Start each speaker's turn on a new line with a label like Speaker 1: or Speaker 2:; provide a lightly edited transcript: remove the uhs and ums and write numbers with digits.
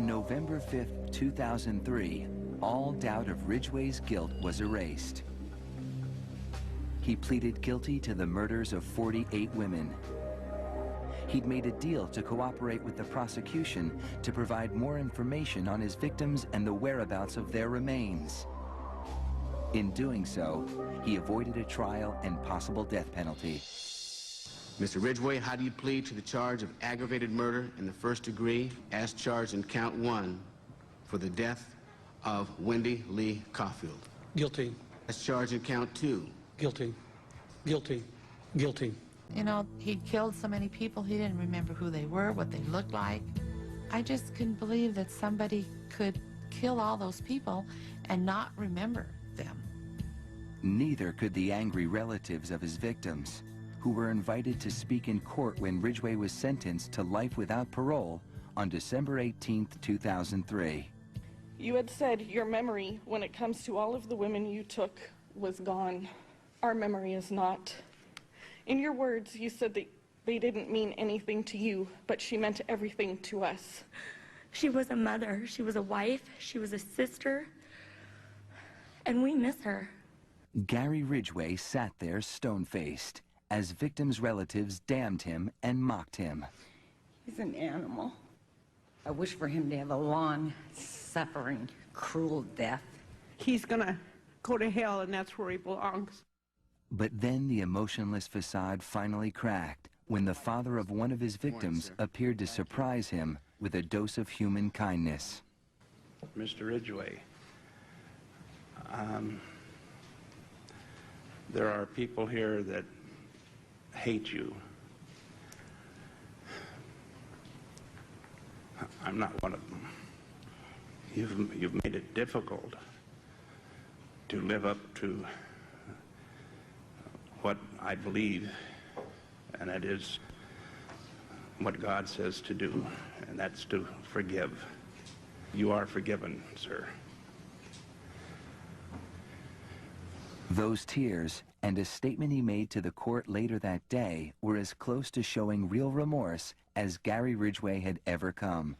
Speaker 1: On November 5th, 2003, all doubt of Ridgway's guilt was erased. He pleaded guilty to the murders of 48 women. He'd made a deal to cooperate with the prosecution to provide more information on his victims and the whereabouts of their remains. In doing so, he avoided a trial and possible death penalty.
Speaker 2: Mr. Ridgway, how do you plead to the charge of aggravated murder in the first degree as charged in count 1 for the death of Wendy Lee Caulfield?
Speaker 3: Guilty.
Speaker 2: As charged in count 2?
Speaker 3: Guilty. Guilty. Guilty.
Speaker 4: You know, he killed so many people, he didn't remember who they were, what they looked like. I just couldn't believe that somebody could kill all those people and not remember them.
Speaker 1: Neither could the angry relatives of his victims, who were invited to speak in court when Ridgway was sentenced to life without parole on December 18th, 2003.
Speaker 5: You had said your memory, when it comes to all of the women you took, was gone. Our memory is not. In your words, you said that they didn't mean anything to you, but she meant everything to us.
Speaker 6: She was a mother, she was a wife, she was a sister, and we miss her.
Speaker 1: Gary Ridgway sat there stone-faced as victims' relatives damned him and mocked him.
Speaker 7: He's an animal. I wish for him to have a long, suffering, cruel death.
Speaker 8: He's gonna go to hell, and that's where he belongs.
Speaker 1: But then the emotionless facade finally cracked when the father of one of his victims appeared to surprise him with a dose of human kindness.
Speaker 9: Mr. Ridgway, there are people here that hate you. I'm not one of them. You've made it difficult to live up to what I believe, and that is what God says to do, and that's to forgive. You are forgiven, sir.
Speaker 1: Those tears and a statement he made to the court later that day were as close to showing real remorse as Gary Ridgway had ever come.